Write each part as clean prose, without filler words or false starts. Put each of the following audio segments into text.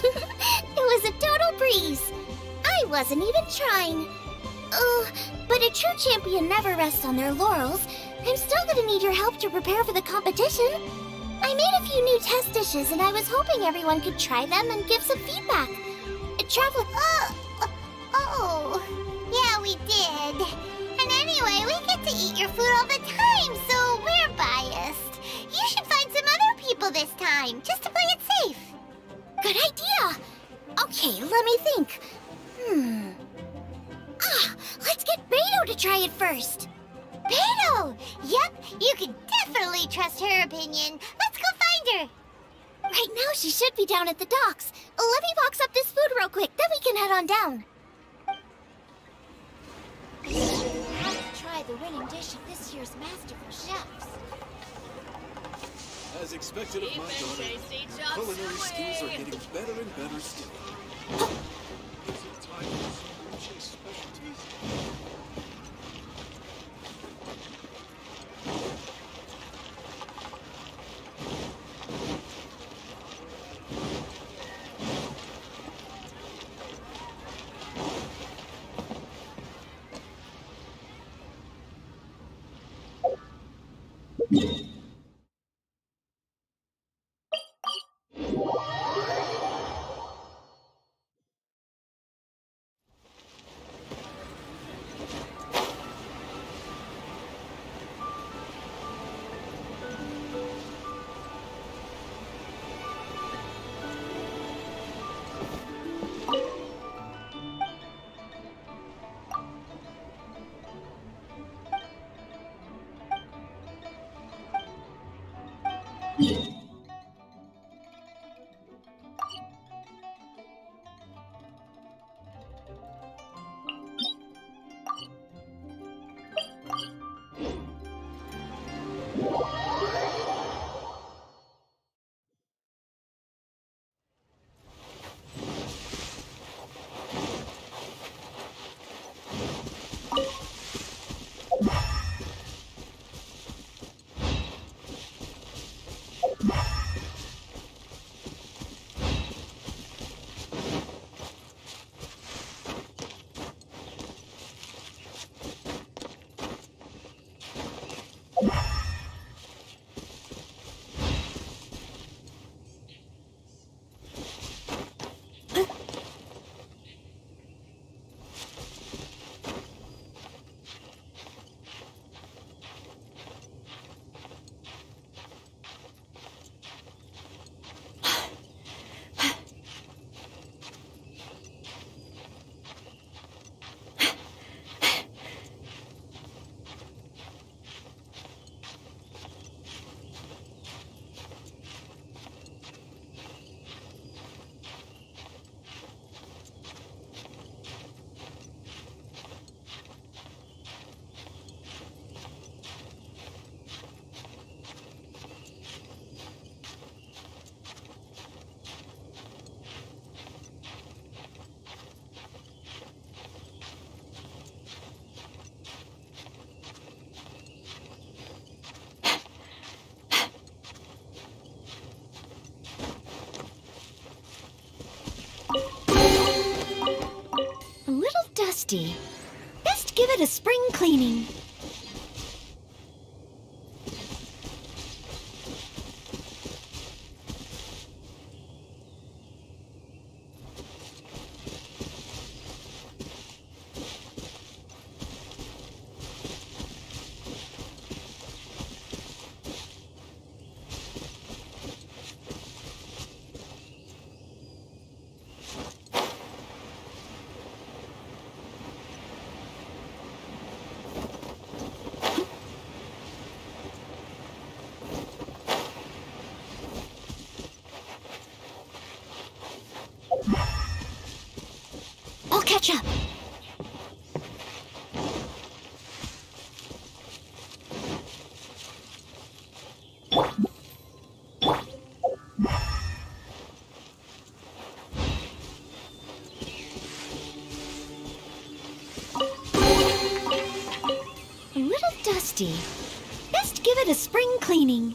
It was a total breeze. I wasn't even trying. But a true champion never rests on their laurels. I'm still gonna need your help to prepare for the competition. I made a few new test dishes and I was hoping everyone could try them and give some feedback. Travel... Yeah, we did. And anyway, we get to eat your food all the time, so we're biased. You should find some other people this time, just to play it safe. Good idea! Okay, let me think. Let's get Beto to try it first. Beto! Yep, you can definitely trust her opinion. Let's go find her. Right now, she should be down at the docks. Let me box up this food real quick, then we can head on down. Have to try the winning dish of this year's Masterful Chefs. As expected of my daughter, her culinary skills are getting better and better still. Is it time for some Richie's specialties? A little dusty. Best give it a spring cleaning. I'll catch up. A little dusty. Best give it a spring cleaning.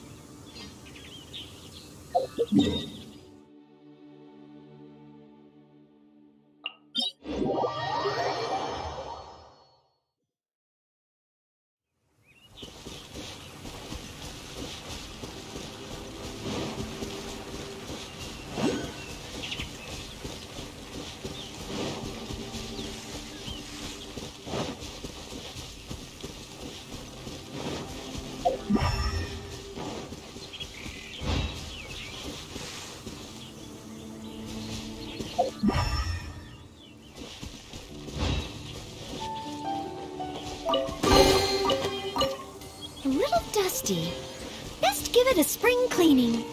dusty. Best give it a spring cleaning.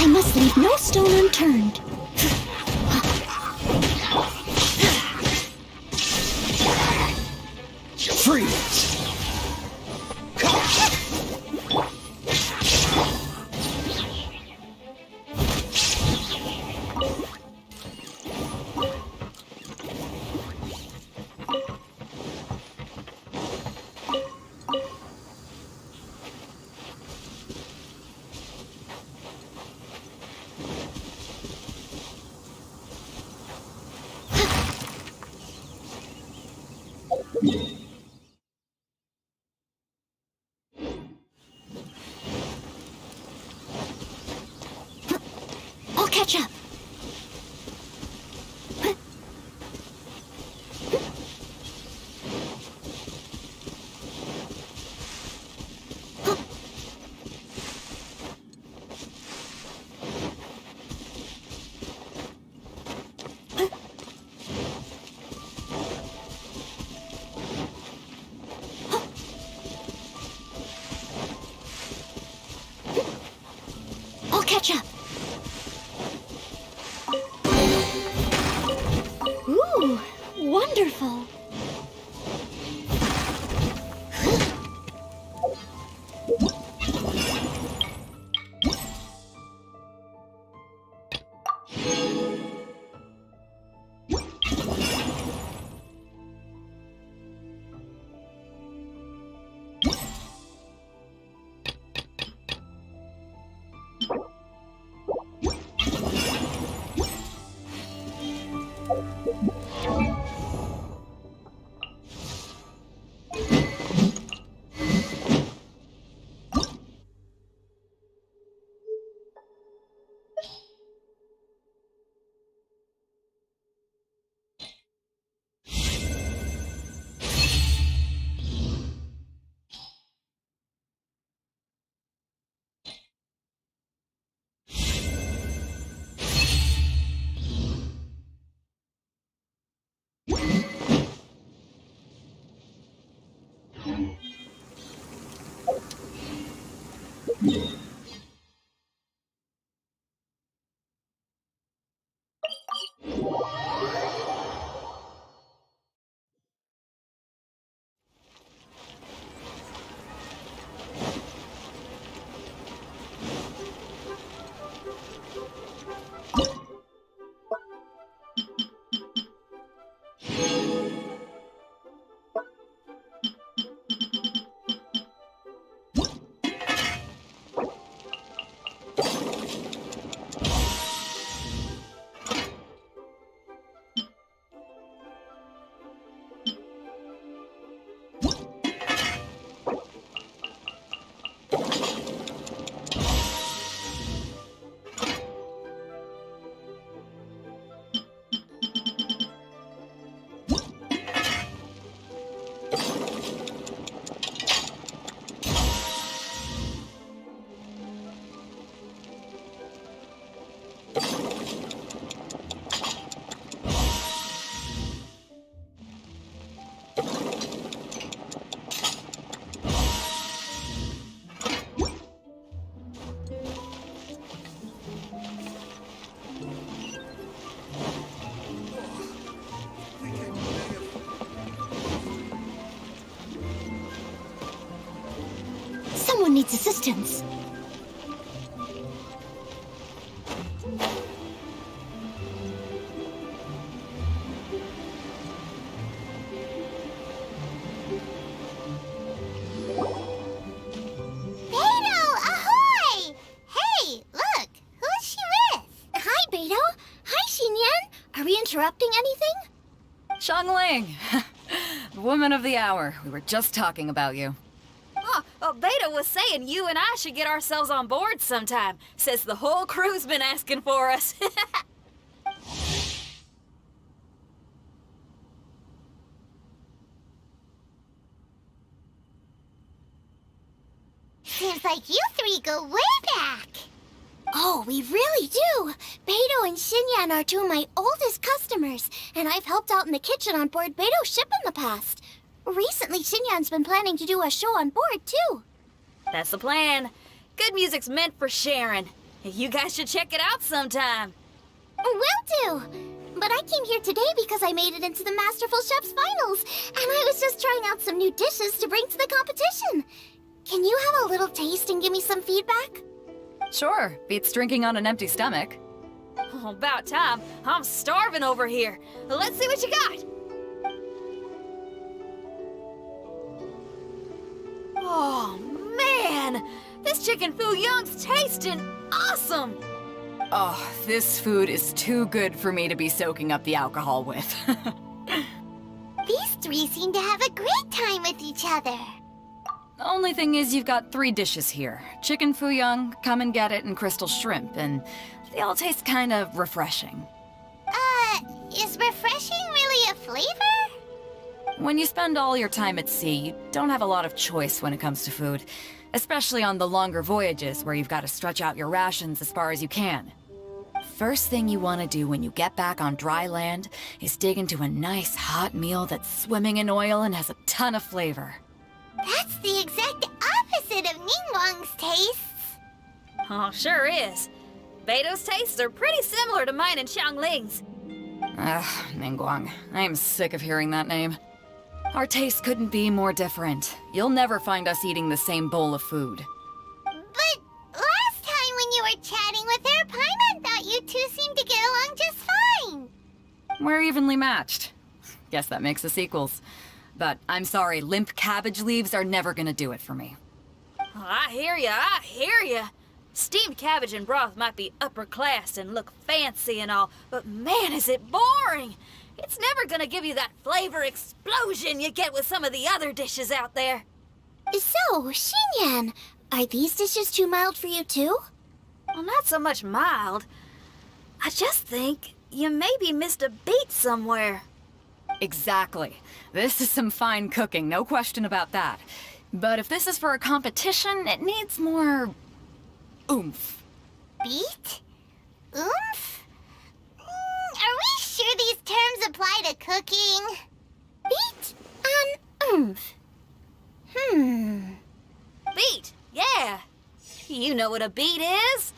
I must leave no stone unturned. Freeze! I'll catch up. I'll catch up. needs assistance. Beto, ahoy! Hey, look, who's she with? Hi, Beto. Hi, Xinyan. Are we interrupting anything? Xiangling! Woman of the hour. We were just talking about you. Oh, Beta was saying you and I should get ourselves on board sometime. Says the whole crew's been asking for us. Seems like you three go way back. Oh, we really do! Beto and Xinyan are two of my oldest customers, and I've helped out in the kitchen on board Beto's ship in the past. Recently, Xinyan's been planning to do a show on board, too. That's the plan. Good music's meant for sharing. You guys should check it out sometime. Will do! But I came here today because I made it into the Masterful Chef's finals, and I was just trying out some new dishes to bring to the competition. Can you have a little taste and give me some feedback? Sure, beats drinking on an empty stomach. Oh, about time. I'm starving over here. Let's see what you got. Oh, man! This chicken foo young's tasting awesome! Oh, this food is too good for me to be soaking up the alcohol with. These three seem to have a great time with each other. The only thing is you've got 3 dishes here. Chicken fuyang, come and get it, and crystal shrimp, and they all taste kind of refreshing. Is refreshing really a flavor? When you spend all your time at sea, you don't have a lot of choice when it comes to food, especially on the longer voyages where you've got to stretch out your rations as far as you can. First thing you want to do when you get back on dry land is dig into a nice hot meal that's swimming in oil and has a ton of flavor. That's the exact opposite of Ningguang's tastes. Oh, sure is. Beto's tastes are pretty similar to mine and Xiangling's. Ugh, Ningguang. I am sick of hearing that name. Our tastes couldn't be more different. You'll never find us eating the same bowl of food. But last time when you were chatting with her, Paimon thought you two seemed to get along just fine. We're evenly matched. Guess that makes us equals. But I'm sorry, limp cabbage leaves are never gonna do it for me. Oh, I hear ya. Steamed cabbage and broth might be upper class and look fancy and all, but man, is it boring! It's never gonna give you that flavor explosion you get with some of the other dishes out there. So, Xinyan, are these dishes too mild for you too? Well, not so much mild. I just think you maybe missed a beat somewhere. Exactly. This is some fine cooking, no question about that. But if this is for a competition, it needs more oomph. Beat? Oomph? Are we sure these terms apply to cooking? Beat and oomph. Beat, yeah. You know what a beat is?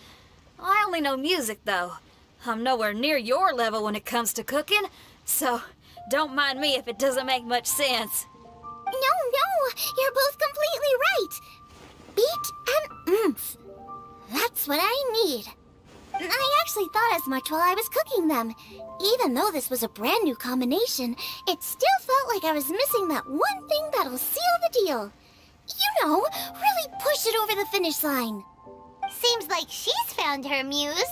I only know music, though. I'm nowhere near your level when it comes to cooking, so don't mind me if it doesn't make much sense. No, you're both completely right. Beat and oomph. That's what I need. I actually thought as much while I was cooking them. Even though this was a brand new combination, it still felt like I was missing that one thing that'll seal the deal. You know, really push it over the finish line. Seems like she's found her muse.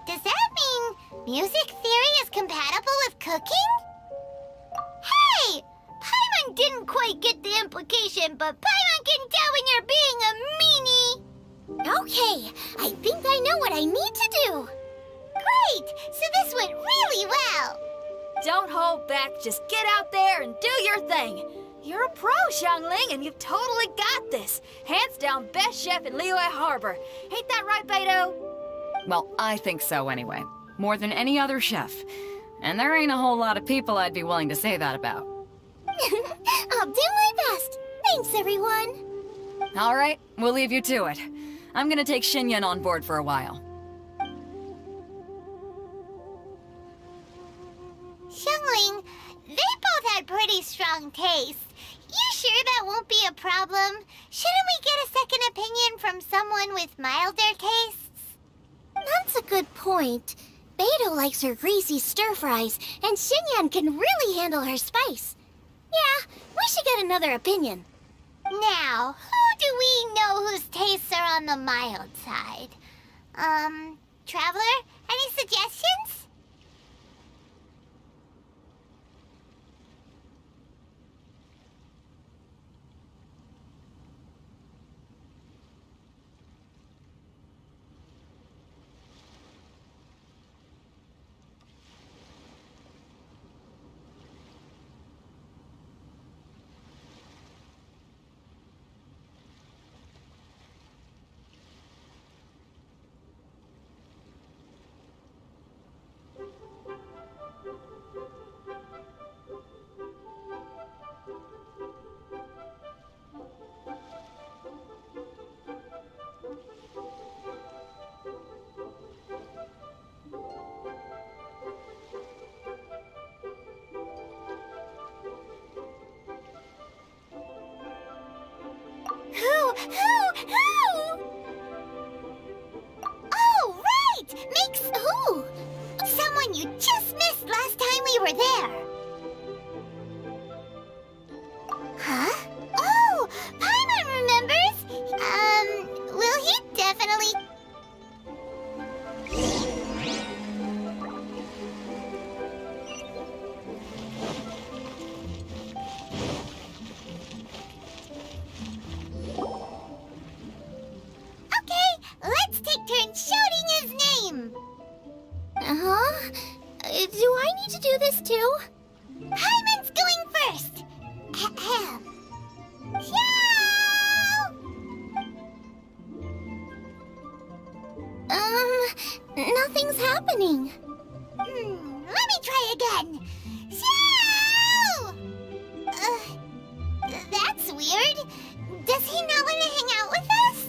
Does that mean music theory is compatible with cooking? Hey! Paimon didn't quite get the implication, but Paimon can tell when you're being a meanie. Okay, I think I know what I need to do. Great! So this went really well. Don't hold back, just get out there and do your thing. You're a pro, Xiangling, and you've totally got this. Hands down best chef in Liyue Harbor. Ain't that right, Beto? Well, I think so anyway. More than any other chef. And there ain't a whole lot of people I'd be willing to say that about. I'll do my best. Thanks, everyone. All right, we'll leave you to it. I'm gonna take Xinyan on board for a while. Xiangling, they both had pretty strong taste. You sure that won't be a problem? Shouldn't we get a second opinion from someone with milder tastes? That's a good point. Beto likes her greasy stir-fries, and Xinyan can really handle her spice. Yeah, we should get another opinion. Now, who do we know whose tastes are on the mild side? Traveler, any suggestions? Who? Oh, right! Makes who? Someone you just missed last time we were there. Huh? Oh, Paimon remembers. Will he definitely... Okay, let's take turns shouting his name. Uh-huh. Do I need to do this too? Hyman's going first. Ahem. Xiao! Nothing's happening. Let me try again. Xiao! That's weird. Does he not want to hang out with us?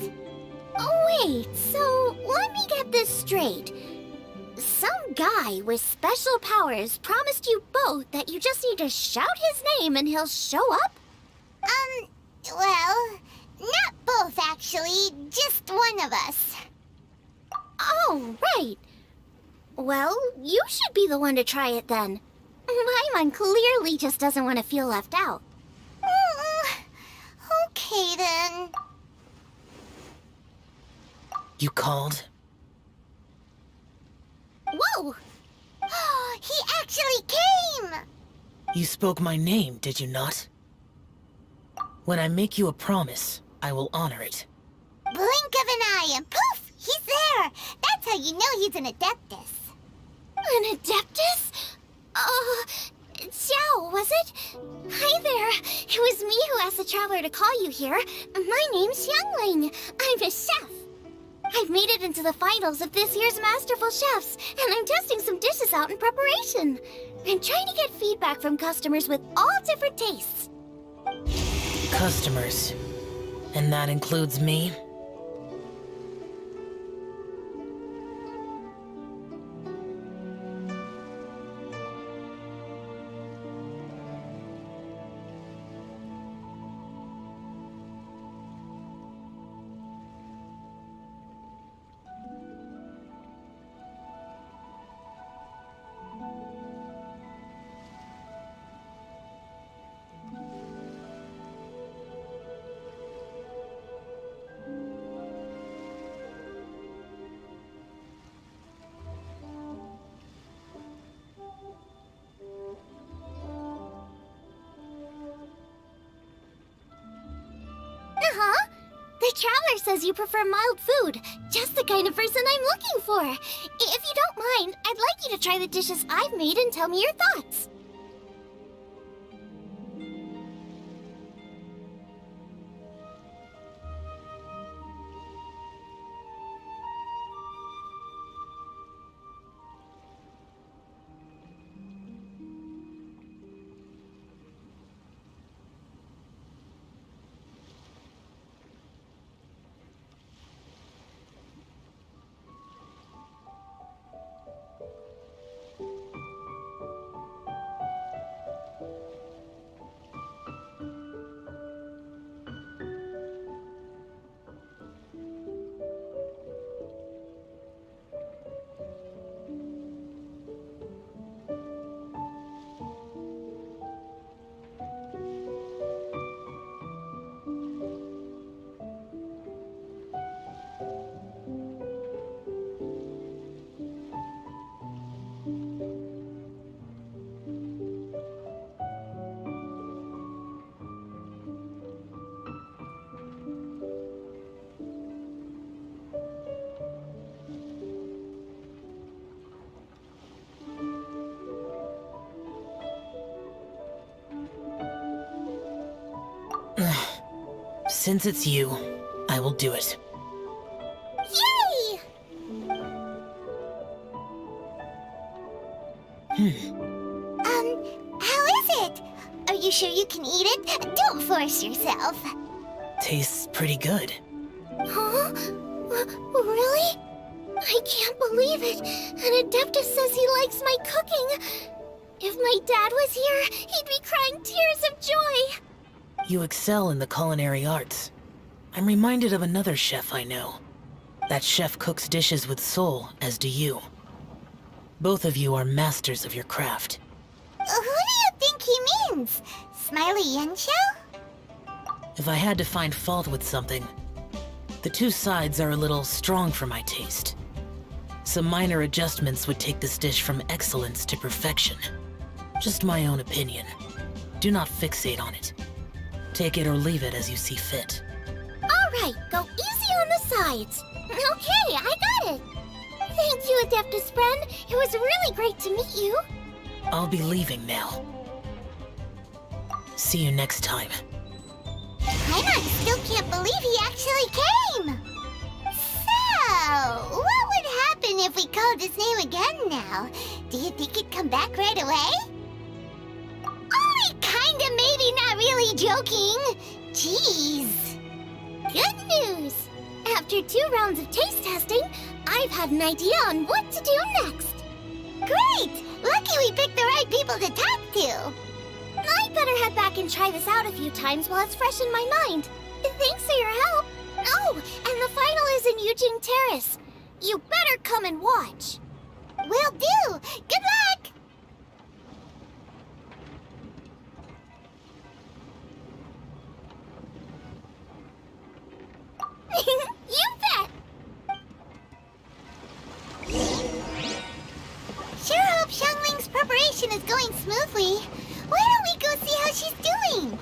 Oh, wait, so let me get this straight. Some guy with special powers promised you both that you just need to shout his name and he'll show up? Well, not both actually, just one of us. Oh, right. Well, you should be the one to try it then. Paimon clearly just doesn't want to feel left out. Okay then. You called? Whoa! He actually came! You spoke my name, did you not? When I make you a promise, I will honor it. Blink of an eye and poof! He's there! That's how you know he's an Adeptus. An Adeptus? Xiao, was it? Hi there. It was me who asked the Traveler to call you here. My name's Xiangling. I'm a chef. I've made it into the finals of this year's Masterful Chefs, and I'm testing some dishes out in preparation. I'm trying to get feedback from customers with all different tastes. Customers. And that includes me? Uh-huh. The Traveler says you prefer mild food. Just the kind of person I'm looking for. If you don't mind, I'd like you to try the dishes I've made and tell me your thoughts. Since it's you, I will do it. Yay! How is it? Are you sure you can eat it? Don't force yourself. Tastes pretty good. Huh? Really? I can't believe it. An Adeptus says he likes my cooking. If my dad was here, he'd be crying tears of joy. You excel in the culinary arts. I'm reminded of another chef I know. That chef cooks dishes with soul, as do you. Both of you are masters of your craft. Who do you think he means? Smiley Yensho? If I had to find fault with something, the two sides are a little strong for my taste. Some minor adjustments would take this dish from excellence to perfection. Just my own opinion. Do not fixate on it. Take it or leave it as you see fit. All right, go easy on the sides. Okay, I got it. Thank you, Adeptus friend. It was really great to meet you. I'll be leaving now. See you next time. Paimon still can't believe he actually came! So, what would happen if we called his name again now? Do you think he'd come back right away? Only kinda, maybe not really joking. Jeez. Good news! After 2 rounds of taste testing, I've had an idea on what to do next. Great! Lucky we picked the right people to talk to. I better head back and try this out a few times while it's fresh in my mind. Thanks for your help. Oh, and the final is in Eugene Terrace. You better come and watch. Will do. Good luck! You bet! Sure hope Xiangling's preparation is going smoothly. Why don't we go see how she's doing?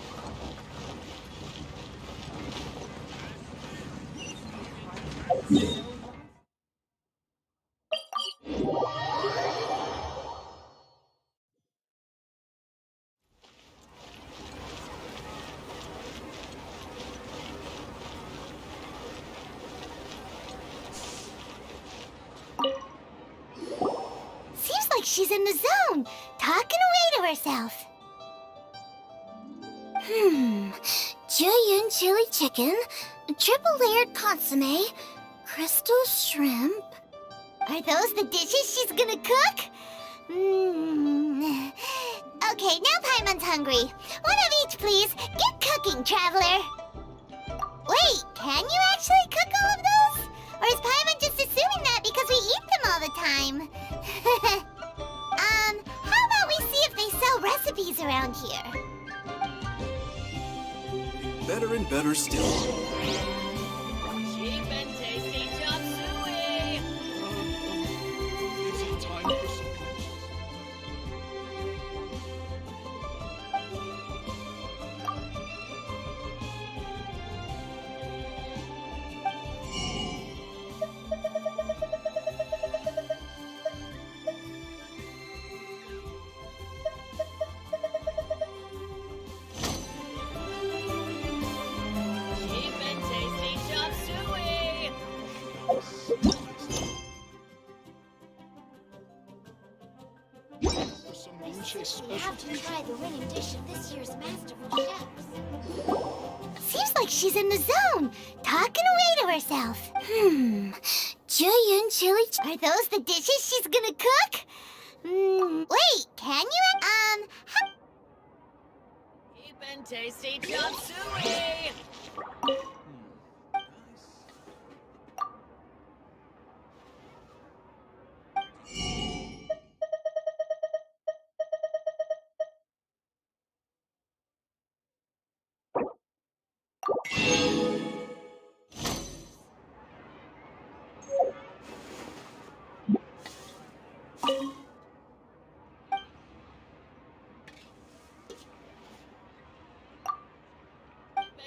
Seems like she's in the zone, talking away to herself. Jueyun chili chicken, triple layered consomme, crystal shrimp. Are those the dishes she's gonna cook? Okay, now Paimon's hungry. One of each, please. Get cooking, traveler. Wait, can you actually cook all of those? Or is Paimon just assuming that because we eat them all the time? How about we see if they sell recipes around here? Better and better still. Cheap and tasty chop suey. Is it time for some... Cheap and tasty chop suey. For some moon chase We have special to try the winning dish of this year's Masterful Chefs. Seems like she's in the zone, talking away to herself. Jueyun chili Are those the dishes she's gonna cook? Wait, can you? Cheap and tasty chop suey.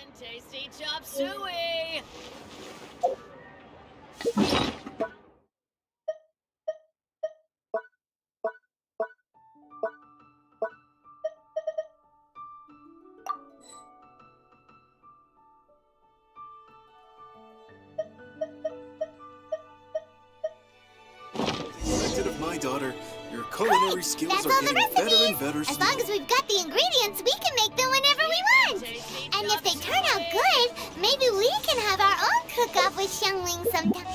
And tasty chop suey. my daughter. Your culinary Great! skills That's are all the getting better recipes! and better As still. long as we've got the ingredients, we can make them whenever we want! And if they turn out good, maybe we can have our own cook-off with Xiangling sometime.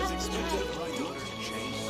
As expected, my daughter changed.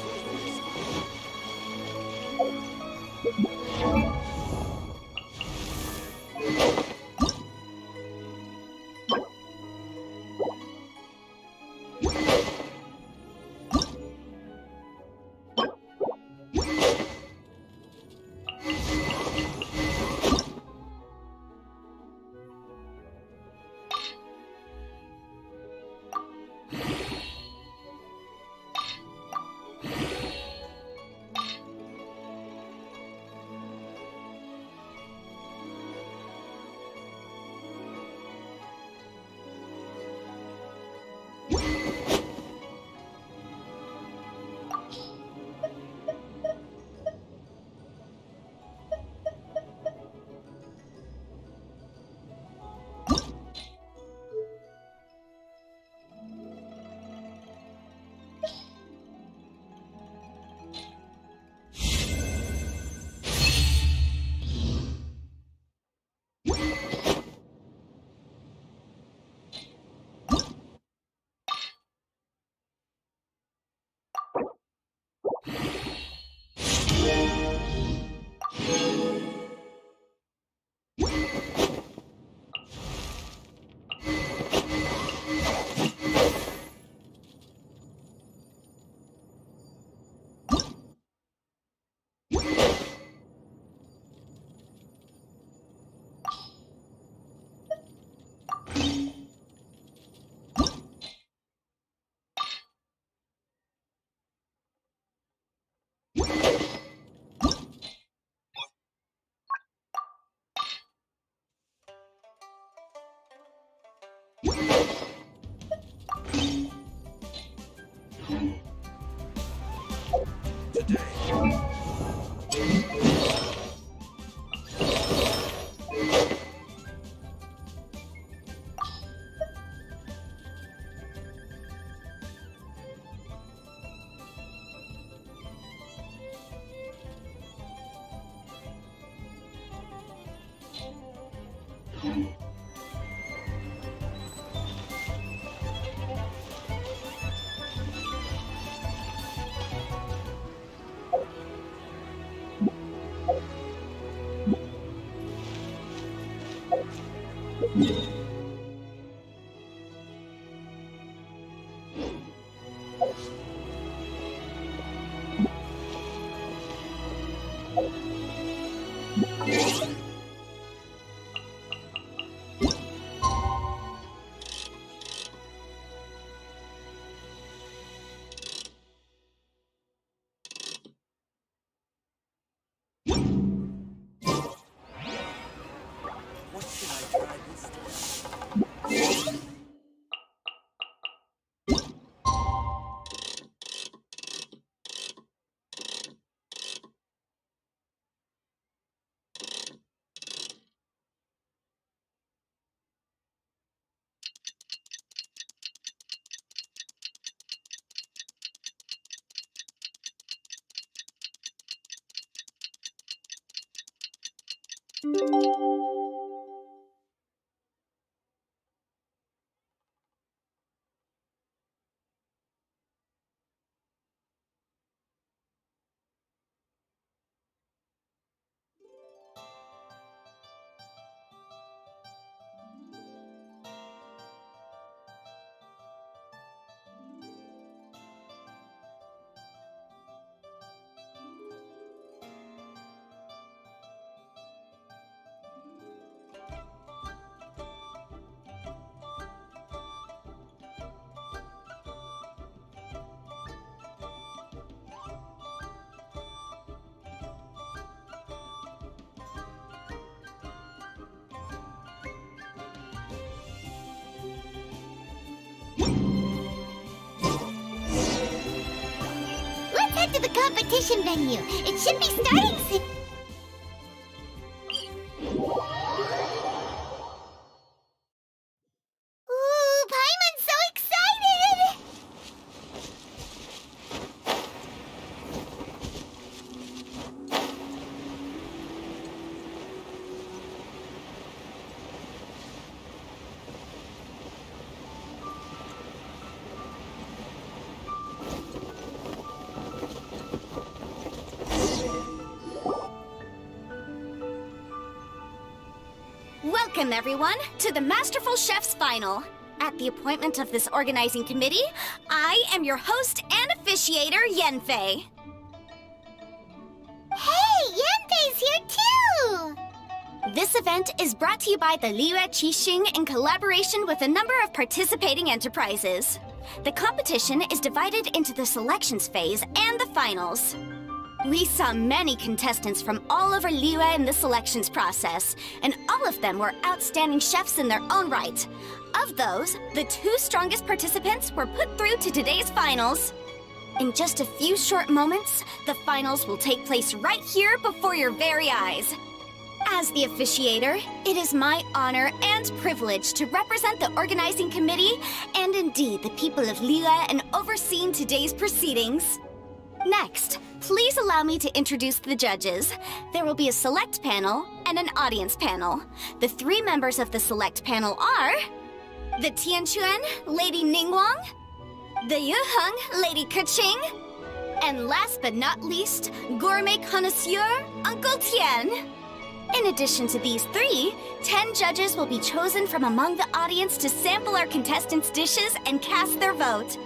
What should I try this time? to the competition venue. It should be starting soon. Ooh, Paimon's so excited! Welcome, everyone, to the Masterful Chef's Final. At the appointment of this organizing committee, I am your host and officiator, Yanfei. Hey, Yanfei's here too! This event is brought to you by the Liyue Qixing in collaboration with a number of participating enterprises. The competition is divided into the selections phase and the finals. We saw many contestants from all over Liyue in the selections process, and all of them were outstanding chefs in their own right. Of those, the 2 strongest participants were put through to today's finals. In just a few short moments, the finals will take place right here before your very eyes. As the officiator, it is my honor and privilege to represent the organizing committee and indeed the people of Liyue in overseeing today's proceedings. Next, please allow me to introduce the judges. There will be a select panel and an audience panel. The 3 members of the select panel are the Tianquan, Lady Ningguang, the Yuheng, Lady Keqing, and last but not least, gourmet connoisseur, Uncle Tian. In addition to these 3, 10 judges will be chosen from among the audience to sample our contestants' dishes and cast their vote.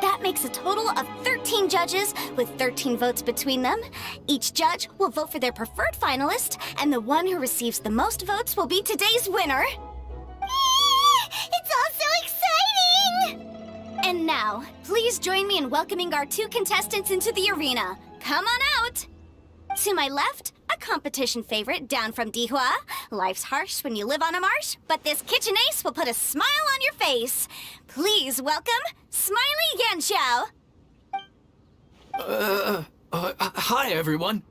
That makes a total of 13 judges with 13 votes between them. Each judge will vote for their preferred finalist, and the one who receives the most votes will be today's winner. It's all so exciting! And now, please join me in welcoming our 2 contestants into the arena. Come on out! To my left, a competition favorite down from Dihua. Life's harsh when you live on a marsh, but this kitchen ace will put a smile on your face. Please welcome Smiley Yanxiao. Hi, everyone.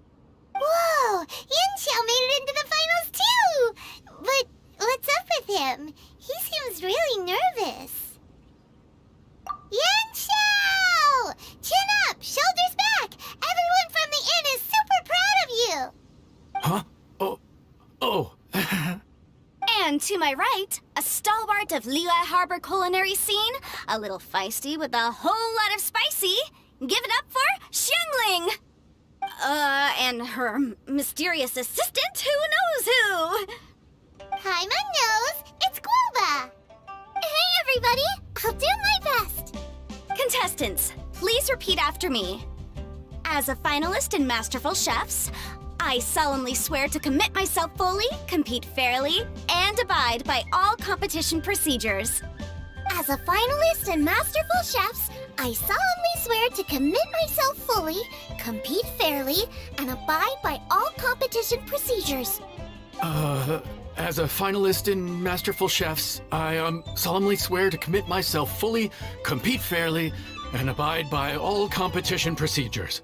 Whoa, Yanxiao made it into the finals too! But what's up with him? He seems really nervous. Yanxiao! Chin up, shoulders back! Everyone from the inn is super proud of you! Huh? Oh. And to my right, a stalwart of Liyue Harbor culinary scene, a little feisty with a whole lot of spicy. Give it up for Xiangling! And her mysterious assistant, who knows who? Paimon knows, it's Guoba! Hey, everybody! I'll do my best! Contestants, please repeat after me. As a finalist in Masterful Chefs, I solemnly swear to commit myself fully, compete fairly, and abide by all competition procedures. As a finalist in Masterful Chefs, I solemnly swear to commit myself fully, compete fairly, and abide by all competition procedures. As a finalist in Masterful Chefs, I solemnly swear to commit myself fully, compete fairly, and abide by all competition procedures.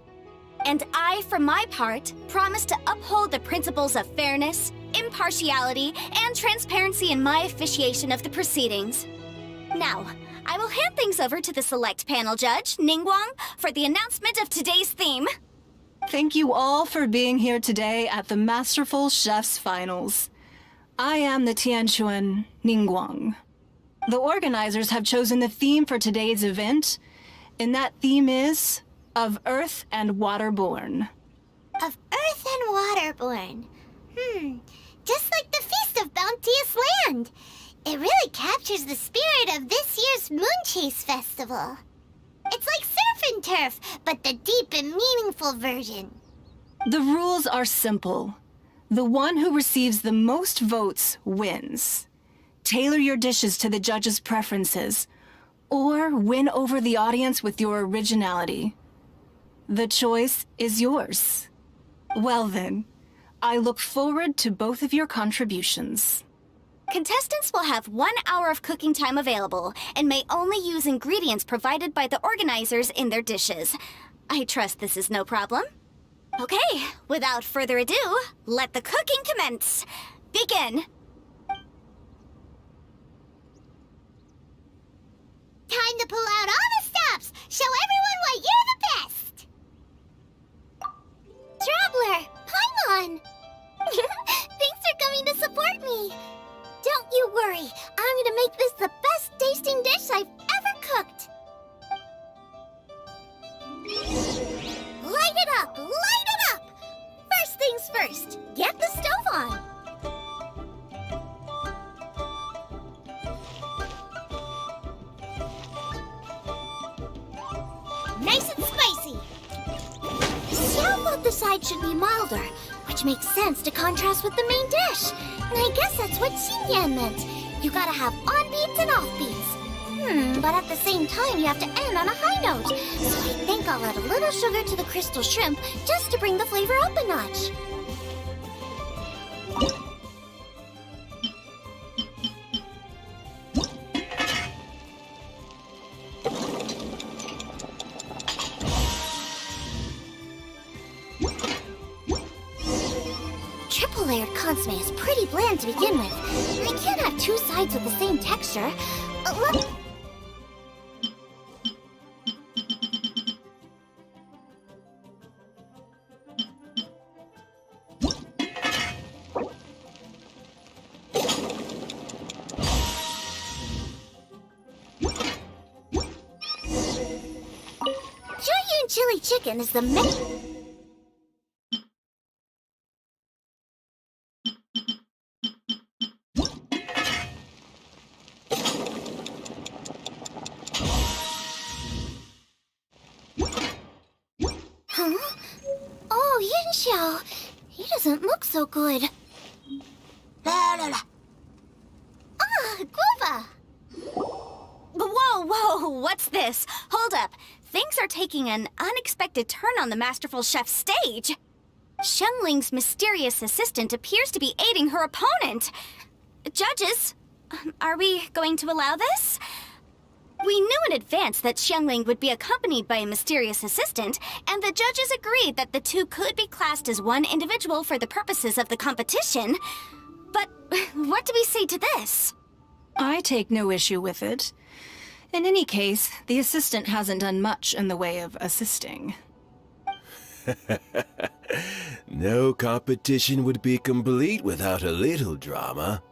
And I, for my part, promise to uphold the principles of fairness, impartiality, and transparency in my officiation of the proceedings. Now, I will hand things over to the select panel judge, Ningguang, for the announcement of today's theme. Thank you all for being here today at the Masterful Chefs Finals. I am the Tianquan, Ningguang. The organizers have chosen the theme for today's event, and that theme is Of Earth and Waterborn. Of Earth and Waterborn. Just like the Feast of Bounteous Land. It really captures the spirit of this year's Moon Chase Festival. It's like surf and turf, but the deep and meaningful version. The rules are simple. The one who receives the most votes wins. Tailor your dishes to the judges' preferences, or win over the audience with your originality. The choice is yours. Well then, I look forward to both of your contributions. Contestants will have 1 hour of cooking time available and may only use ingredients provided by the organizers in their dishes. I trust this is no problem. Okay, without further ado, let the cooking commence. Begin. Time to pull out all the stops. Show everyone why you're the best. Traveler, Paimon! Thanks for coming to support me. Don't you worry, I'm gonna make this the best tasting dish I've ever cooked. Light it up! Light it up! First things first, get the stove on. Nice and spicy. Xiao thought the side should be milder, which makes sense to contrast with the main dish. And I guess that's what Xinyan meant. You gotta have on-beats and off-beats. But at the same time, you have to end on a high note. So I think I'll add a little sugar to the crystal shrimp just to bring the flavor up a notch. Triple-layered consomme is pretty bland to begin with. I can't have two sides with the same texture. Look. Jueyun chili chicken is the Huh? Oh, Yin he doesn't look so good. Ah, guava! Whoa, what's this? Hold up. Things are taking an unexpected turn on the masterful chef's stage. Xiangling's mysterious assistant appears to be aiding her opponent. Judges, are we going to allow this? We knew in advance that Xiangling would be accompanied by a mysterious assistant, and the judges agreed that the two could be classed as one individual for the purposes of the competition. But what do we say to this? I take no issue with it. In any case, the assistant hasn't done much in the way of assisting. No competition would be complete without a little drama.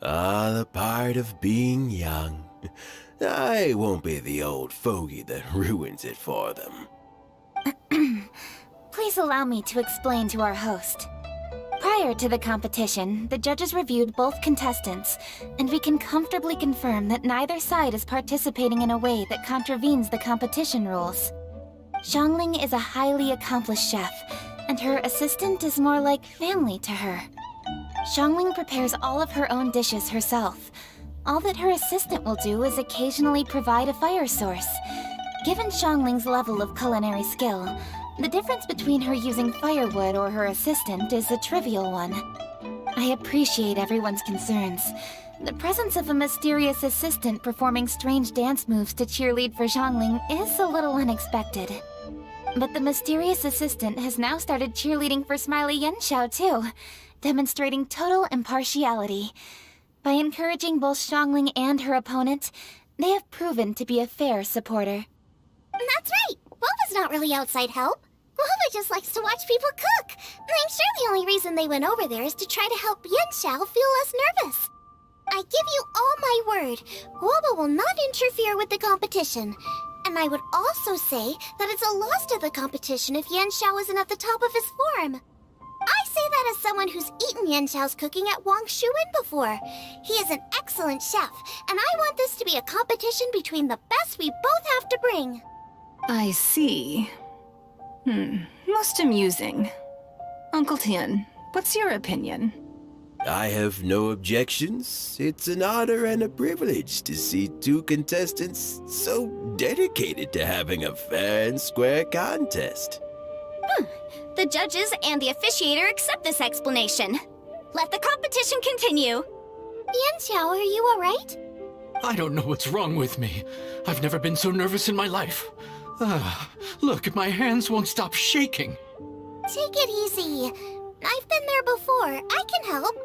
The part of being young. I won't be the old fogey that ruins it for them. Please allow me to explain to our host. Prior to the competition, the judges reviewed both contestants, and we can comfortably confirm that neither side is participating in a way that contravenes the competition rules. Xiangling is a highly accomplished chef, and her assistant is more like family to her. Xiangling prepares all of her own dishes herself. All that her assistant will do is occasionally provide a fire source. Given Xiangling's level of culinary skill, the difference between her using firewood or her assistant is a trivial one. I appreciate everyone's concerns. The presence of a mysterious assistant performing strange dance moves to cheerlead for Xiangling is a little unexpected. But the mysterious assistant has now started cheerleading for Smiley Yanxiao too, demonstrating total impartiality. By encouraging both Xiangling and her opponent, they have proven to be a fair supporter. That's right! Boba's not really outside help. Boba just likes to watch people cook. I'm sure the only reason they went over there is to try to help Yanxiao feel less nervous. I give you all my word, Boba will not interfere with the competition. And I would also say that it's a loss to the competition if Yanxiao isn't at the top of his form. I say that as someone who's eaten Yanxiao's cooking at Wang Shuwen before. He is an excellent chef, and I want this to be a competition between the best we both have to bring. I see. Most amusing. Uncle Tian, what's your opinion? I have no objections. It's an honor and a privilege to see two contestants so dedicated to having a fair and square contest. The judges and the officiator accept this explanation. Let the competition continue. Yanxiao, are you alright? I don't know what's wrong with me. I've never been so nervous in my life. Look, my hands won't stop shaking. Take it easy. I've been there before. I can help.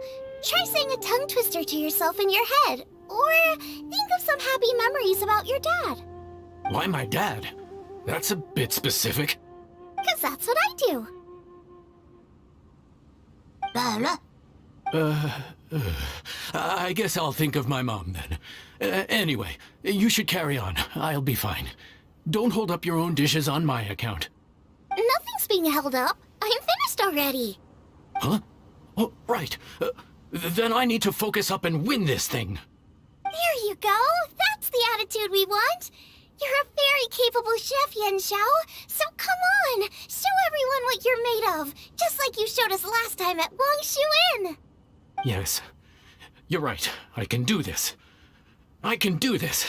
Try saying a tongue twister to yourself in your head. Or think of some happy memories about your dad. Why my dad? That's a bit specific. 'Cause that's what I do. I guess I'll think of my mom then. Anyway, you should carry on. I'll be fine. Don't hold up your own dishes on my account. Nothing's being held up. I'm finished already. Huh? Oh, right. Then I need to focus up and win this thing. There you go. That's the attitude we want. You're a very capable chef, Yen Xiao. So come on, show everyone what you're made of, just like you showed us last time at Wang Shuin. Yes, you're right. I can do this. I can do this.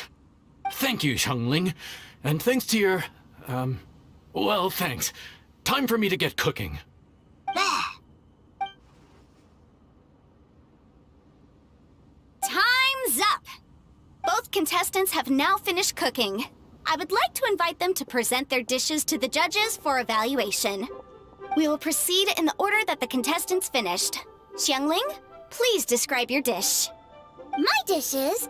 Thank you, Xiangling. And thanks to your, well, thanks. Time for me to get cooking. Time's up! Both contestants have now finished cooking. I would like to invite them to present their dishes to the judges for evaluation. We will proceed in the order that the contestants finished. Xiangling, please describe your dish. My dish is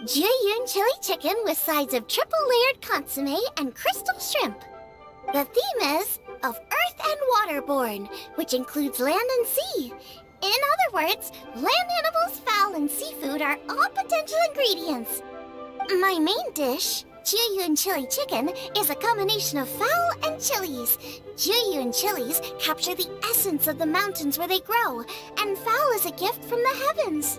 Jiyun chili chicken with sides of triple-layered consomme and crystal shrimp. The theme is of earth and waterborne, which includes land and sea. In other words, land animals, fowl, and seafood are all potential ingredients. My main dish, Jiyun chili chicken, is a combination of fowl and chilies. Jiyun chilies capture the essence of the mountains where they grow, and fowl is a gift from the heavens.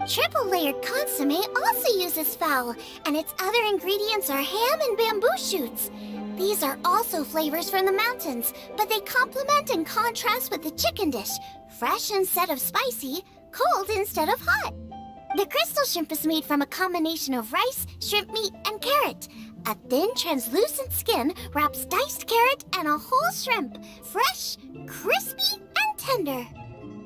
Triple-layered consomme also uses fowl, and its other ingredients are ham and bamboo shoots. These are also flavors from the mountains, but they complement and contrast with the chicken dish, fresh instead of spicy, cold instead of hot. The crystal shrimp is made from a combination of rice, shrimp meat, and carrot. A thin, translucent skin wraps diced carrot and a whole shrimp, fresh, crispy, and tender.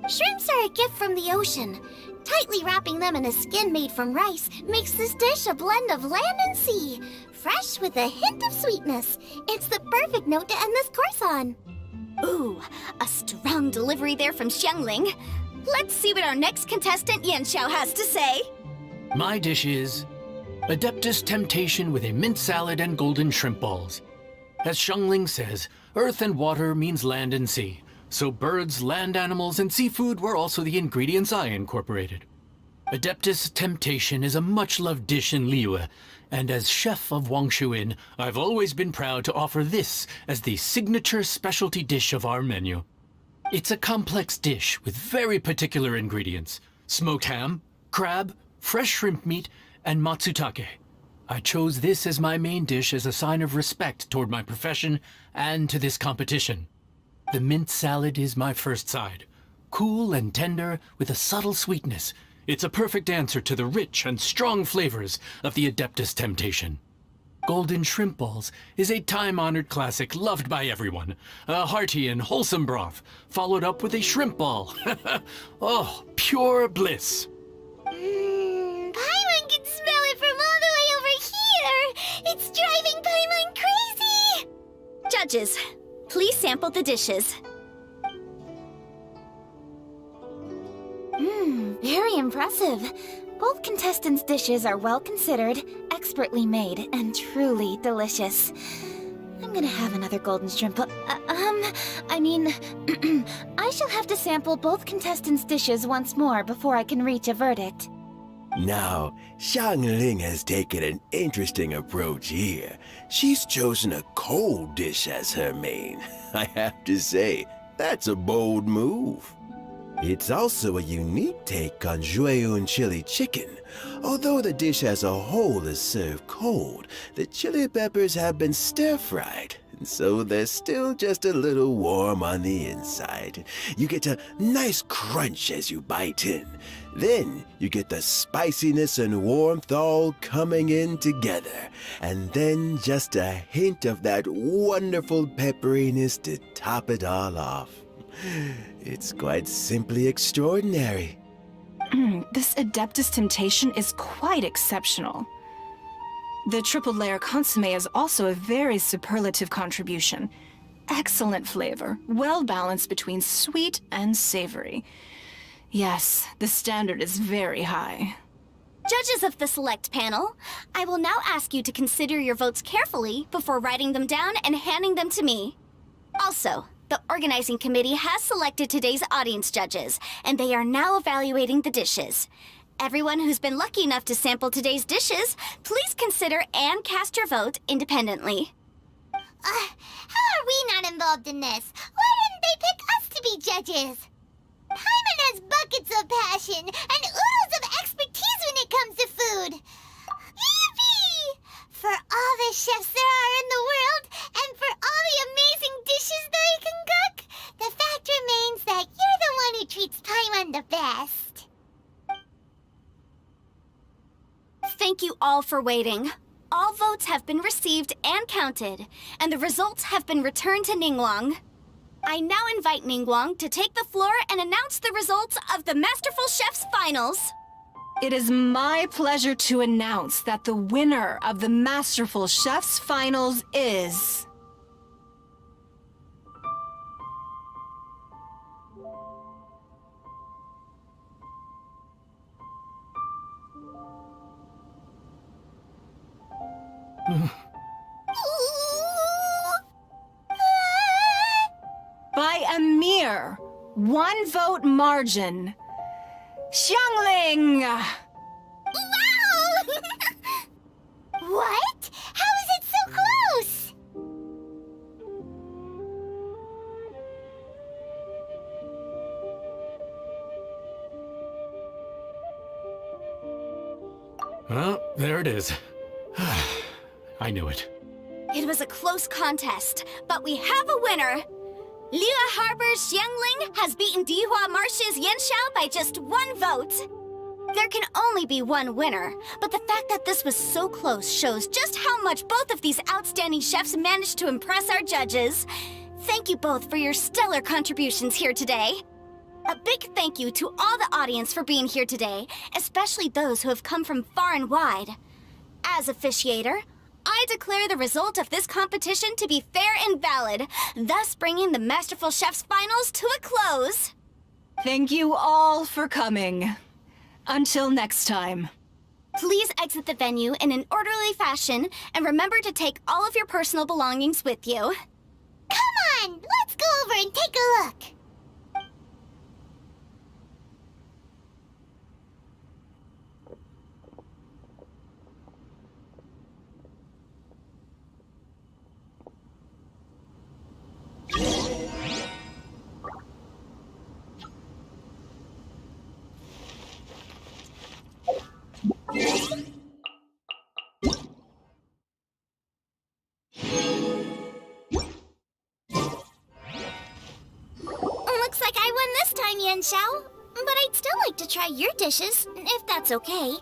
Shrimps are a gift from the ocean. Tightly wrapping them in a skin made from rice makes this dish a blend of land and sea, fresh with a hint of sweetness. It's the perfect note to end this course on. Ooh, a strong delivery there from Xiangling. Let's see what our next contestant Yen Xiao has to say. My dish is Adeptus Temptation with a mint salad and golden shrimp balls. As Xiangling says, earth and water means land and sea. So birds, land animals, and seafood were also the ingredients I incorporated. Adeptus Temptation is a much-loved dish in Liyue, and as chef of Wang Shuin, I've always been proud to offer this as the signature specialty dish of our menu. It's a complex dish with very particular ingredients: smoked ham, crab, fresh shrimp meat, and matsutake. I chose this as my main dish as a sign of respect toward my profession and to this competition. The mint salad is my first side. Cool and tender with a subtle sweetness, it's a perfect answer to the rich and strong flavors of the Adeptus Temptation. Golden shrimp balls is a time-honored classic loved by everyone. A hearty and wholesome broth, followed up with a shrimp ball. Oh, pure bliss. Paimon can smell it from all the way over here! It's driving Paimon crazy! Judges, please sample the dishes. Very impressive. Both contestants' dishes are well considered, expertly made, and truly delicious. I'm gonna have another golden shrimp. I shall have to sample both contestants' dishes once more before I can reach a verdict. Now, Xiangling has taken an interesting approach here. She's chosen a cold dish as her main. I have to say, that's a bold move. It's also a unique take on Jueyun chili chicken. Although the dish as a whole is served cold, the chili peppers have been stir-fried, and so they're still just a little warm on the inside. You get a nice crunch as you bite in. Then you get the spiciness and warmth all coming in together, and then just a hint of that wonderful pepperiness to top it all off. It's quite simply extraordinary. This Adeptus Temptation is quite exceptional. The triple layer consomme is also a very superlative contribution. Excellent flavor, well balanced between sweet and savory. Yes, the standard is very high. Judges of the select panel, I will now ask you to consider your votes carefully before writing them down and handing them to me. Also, the organizing committee has selected today's audience judges, and they are now evaluating the dishes. Everyone who's been lucky enough to sample today's dishes, please consider and cast your vote independently. How are we not involved in this? Why didn't they pick us to be judges? Paimon has buckets of passion and oodles of expertise when it comes to food. Yippee! For all the chefs there are in the world, and for all the amazing dishes they can cook, the fact remains that you're the one who treats Paimon the best. Thank you all for waiting. All votes have been received and counted, and the results have been returned to Ningguang. I now invite Ningguang to take the floor and announce the results of the Masterful Chef's finals. It is my pleasure to announce that the winner of the Masterful Chef's finals is... By a mere 1 vote margin, Xiangling! Wow! What? How is it so close? Well, there it is. I knew it. It was a close contest, but we have a winner. Liyue Harbor's Xiangling has beaten Dihua Marsh's Yanxiao by just 1 vote. There can only be one winner, but the fact that this was so close shows just how much both of these outstanding chefs managed to impress our judges. Thank you both for your stellar contributions here today. A big thank you to all the audience for being here today, especially those who have come from far and wide. As officiator, I declare the result of this competition to be fair and valid, thus bringing the Masterful Chef's finals to a close. Thank you all for coming. Until next time. Please exit the venue in an orderly fashion, and remember to take all of your personal belongings with you. Come on, let's go over and take a look. Looks like I won this time, Yanxiao. But I'd still like to try your dishes, if that's okay.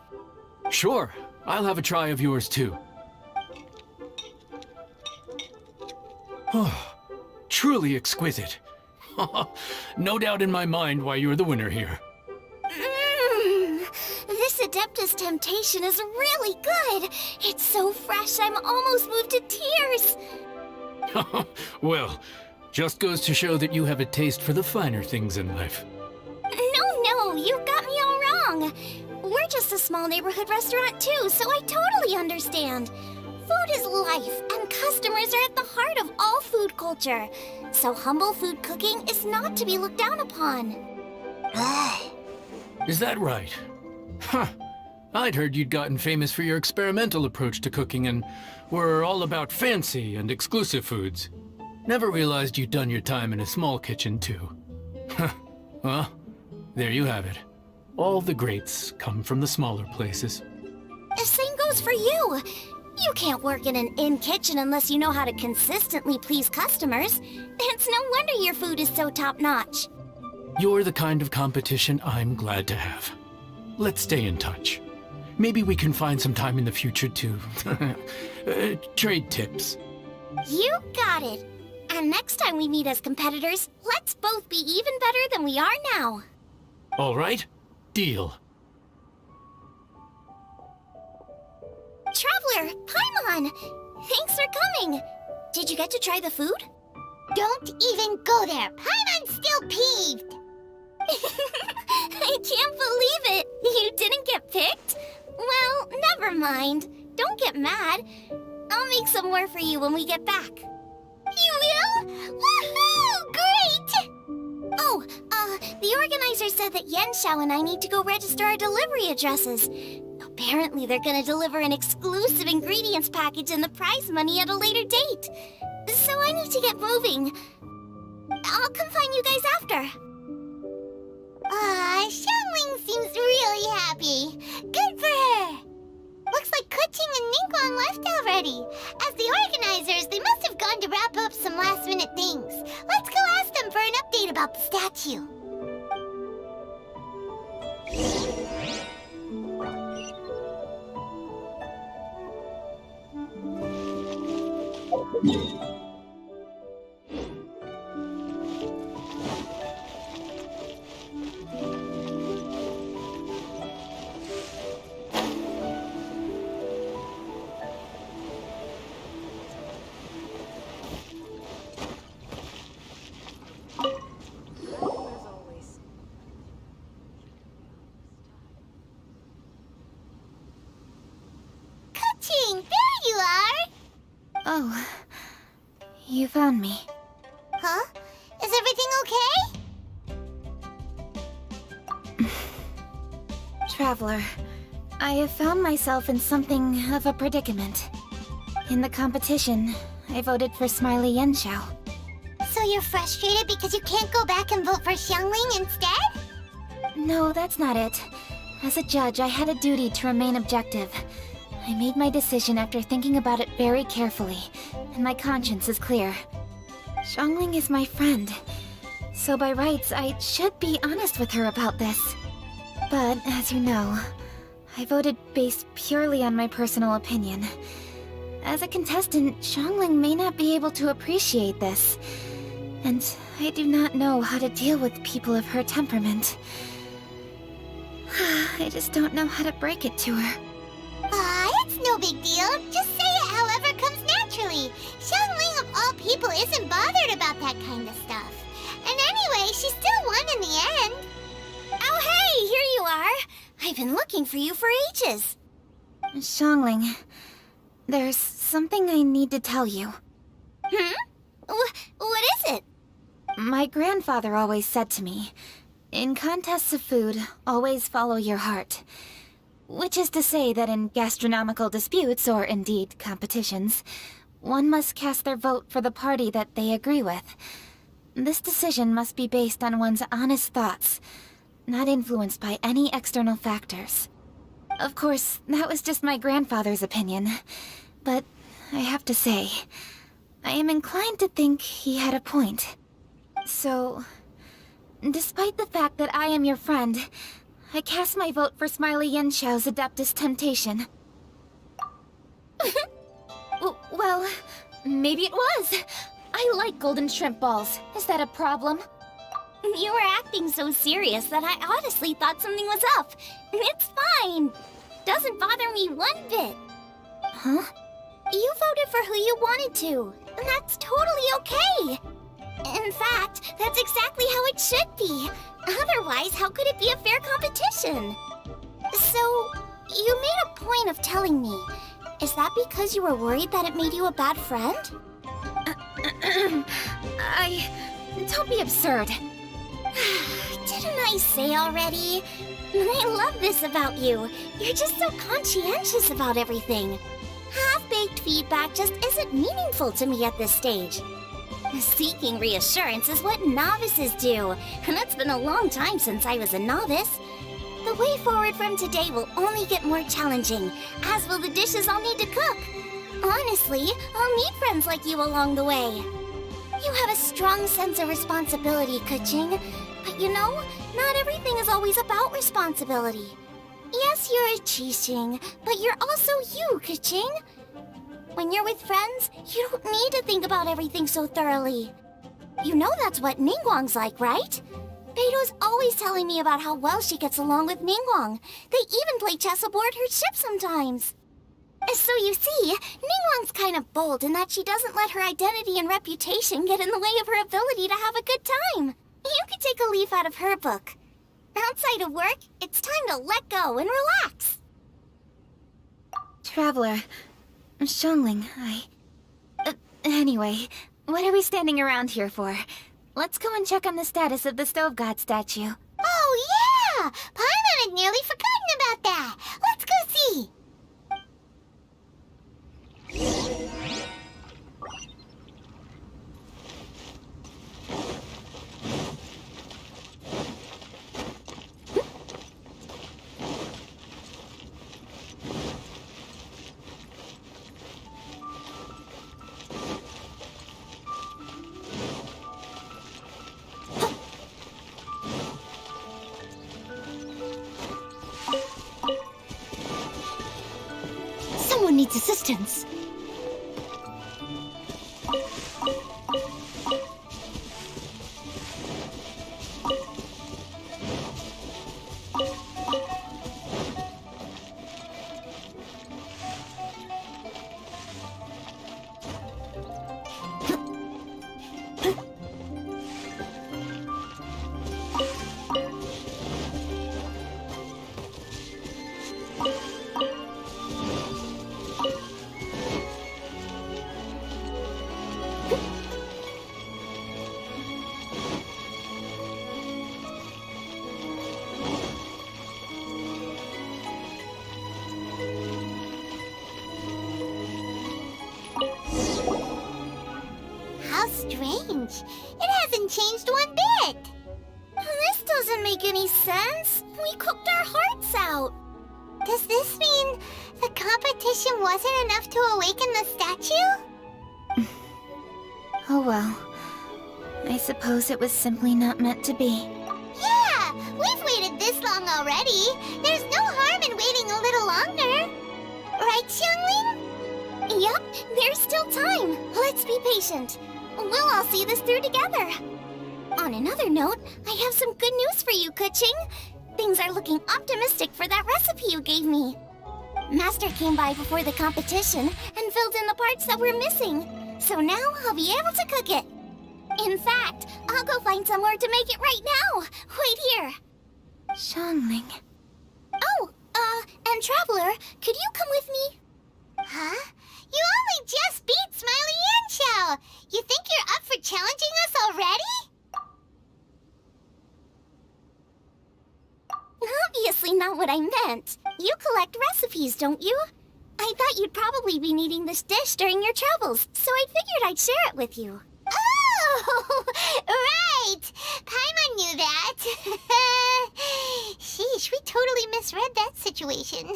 Sure, I'll have a try of yours too. Truly exquisite. No doubt in my mind why you're the winner here. This Adeptus Temptation is really good. It's so fresh, I'm almost moved to tears. Well, just goes to show that you have a taste for the finer things in life. No, you got me all wrong. We're just a small neighborhood restaurant too, so I totally understand. Food is life, and customers are at the heart of all food culture. So humble food cooking is not to be looked down upon. Is that right? Huh. I'd heard you'd gotten famous for your experimental approach to cooking and were all about fancy and exclusive foods. Never realized you'd done your time in a small kitchen, too. Well, there you have it. All the greats come from the smaller places. The same goes for you. You can't work in an inn kitchen unless you know how to consistently please customers. It's no wonder your food is so top-notch. You're the kind of competition I'm glad to have. Let's stay in touch. Maybe we can find some time in the future to trade tips. You got it. And next time we meet as competitors, let's both be even better than we are now. All right? Deal. Traveler, Paimon! Thanks for coming! Did you get to try the food? Don't even go there. Paimon's still peeved. I can't believe it! You didn't get picked? Well, never mind. Don't get mad. I'll make some more for you when we get back. You will? Woohoo! Great! Oh, the organizer said that Yenshao and I need to go register our delivery addresses. Apparently, they're gonna deliver an exclusive ingredients package and the prize money at a later date. So I need to get moving. I'll come find you guys after. Xiangling seems really happy. Good for her. Looks like Kuching and Ningguang left already. As the organizers, they must have gone to wrap up some last-minute things. Let's go ask them for an update about the statue. Kuching, there you are! Oh, you found me. Huh? Is everything okay? Traveler, I have found myself in something of a predicament. In the competition, I voted for Smiley Yenshao. So you're frustrated because you can't go back and vote for Xiangling instead? No, that's not it. As a judge, I had a duty to remain objective. I made my decision after thinking about it very carefully, and my conscience is clear. Xiangling is my friend, so by rights, I should be honest with her about this. But, as you know, I voted based purely on my personal opinion. As a contestant, Xiangling may not be able to appreciate this, and I do not know how to deal with people of her temperament. I just don't know how to break it to her. It's no big deal. Just say it however comes naturally. Xiangling of all people isn't bothered about that kind of stuff. And anyway, she still won in the end. Oh, hey, here you are. I've been looking for you for ages. Xiangling, there's something I need to tell you. What is it? My grandfather always said to me, in contests of food, always follow your heart. Which is to say that in gastronomical disputes, or indeed competitions, one must cast their vote for the party that they agree with. This decision must be based on one's honest thoughts, not influenced by any external factors. Of course, that was just my grandfather's opinion, but I have to say, I am inclined to think he had a point. So, despite the fact that I am your friend, I cast my vote for Smiley Yenshao's Adeptus Temptation. Well, maybe it was. I like golden shrimp balls. Is that a problem? You were acting so serious that I honestly thought something was up. It's fine. Doesn't bother me one bit. Huh? You voted for who you wanted to, and that's totally okay. In fact, that's exactly how it should be. Otherwise, how could it be a fair competition? So, you made a point of telling me. Is that because you were worried that it made you a bad friend? Don't be absurd. Didn't I say already? I love this about you. You're just so conscientious about everything. Half-baked feedback just isn't meaningful to me at this stage. Seeking reassurance is what novices do, and it's been a long time since I was a novice. The way forward from today will only get more challenging, as will the dishes I'll need to cook. Honestly, I'll need friends like you along the way. You have a strong sense of responsibility, Kuching. But you know, not everything is always about responsibility. Yes, you're a Qixing, but you're also you, Kuching. When you're with friends, you don't need to think about everything so thoroughly. You know that's what Ningguang's like, right? Beto's always telling me about how well she gets along with Ningguang. They even play chess aboard her ship sometimes. So you see, Ningguang's kind of bold in that she doesn't let her identity and reputation get in the way of her ability to have a good time. You could take a leaf out of her book. Outside of work, it's time to let go and relax. Traveler, Xiangling, anyway, what are we standing around here for? Let's go and check on the status of the Stove God statue. Oh, yeah! Paimon had nearly forgotten about that. Let's go see. Someone needs assistance. How strange. It hasn't changed one bit. This doesn't make any sense. We cooked our hearts out. Does this mean the competition wasn't enough to awaken the statue? Oh well. I suppose it was simply not meant to be. Yeah, we've waited this long already. There's no harm in waiting a little longer. Right, Xiangling? Yep, there's still time. Let's be patient. We'll all see this through together. On another note, I have some good news for you, Kuching. Things are looking optimistic for that recipe you gave me. Master came by before the competition and filled in the parts that were missing. So now I'll be able to cook it. In fact, I'll go find somewhere to make it right now. Wait here. Xiangling. Oh, and Traveler, could you come with me? Huh? You only just beat Smiley and Xiao. You think you're up for challenging us already? Obviously not what I meant. You collect recipes, don't you? I thought you'd probably be needing this dish during your travels, so I figured I'd share it with you. Oh, right. Paimon knew that. Sheesh, we totally misread that situation.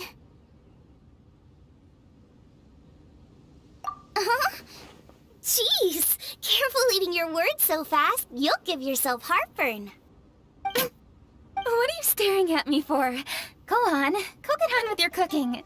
Jeez, careful eating your words so fast. You'll give yourself heartburn. What are you staring at me for? Go on, go get on with your cooking.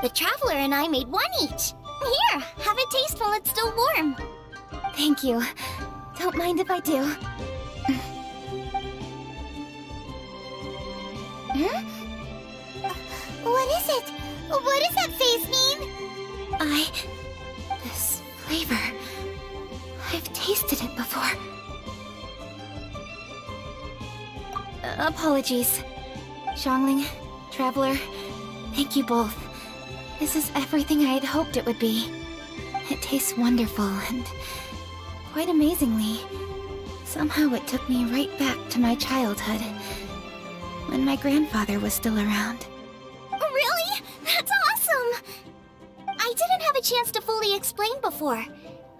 The Traveler and I made one each. Here, have a taste while it's still warm. Thank you. Don't mind if I do. What is it? What does that face mean? This flavor. I've tasted it before. Apologies. Xiangling, Traveler, thank you both. This is everything I had hoped it would be. It tastes wonderful and quite amazingly, somehow it took me right back to my childhood, when my grandfather was still around. Really? That's awesome! I didn't have a chance to fully explain before.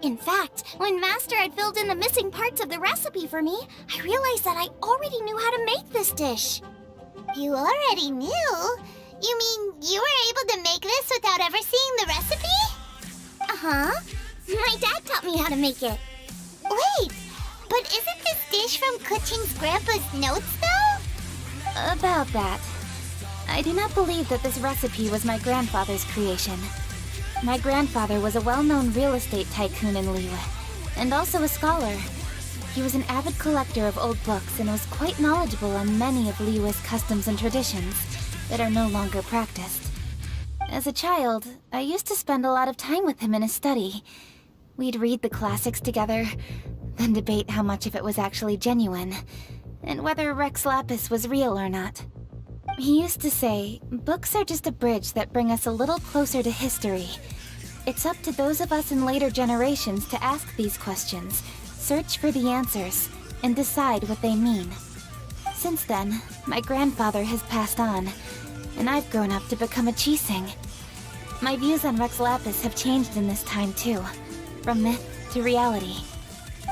In fact, when Master had filled in the missing parts of the recipe for me, I realized that I already knew how to make this dish. You already knew? You mean you were able to make this without ever seeing the recipe? Uh-huh. My dad taught me how to make it. Wait, but isn't this dish from Kuching's grandpa's notes, though? About that. I do not believe that this recipe was my grandfather's creation. My grandfather was a well-known real estate tycoon in Liyue, and also a scholar. He was an avid collector of old books and was quite knowledgeable on many of Liyue's customs and traditions that are no longer practiced. As a child, I used to spend a lot of time with him in his study. We'd read the classics together, then debate how much of it was actually genuine, and whether Rex Lapis was real or not. He used to say, books are just a bridge that bring us a little closer to history. It's up to those of us in later generations to ask these questions, search for the answers, and decide what they mean. Since then, my grandfather has passed on, and I've grown up to become a Qixing. My views on Rex Lapis have changed in this time too, from myth to reality.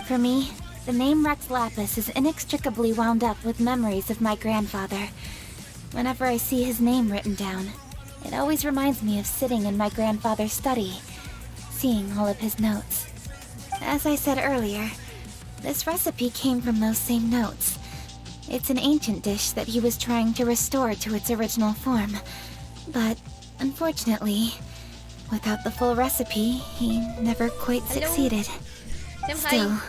For me, the name Rex Lapis is inextricably wound up with memories of my grandfather. Whenever I see his name written down, it always reminds me of sitting in my grandfather's study, seeing all of his notes. As I said earlier, this recipe came from those same notes. It's an ancient dish that he was trying to restore to its original form. But, unfortunately, without the full recipe, he never quite succeeded. Still,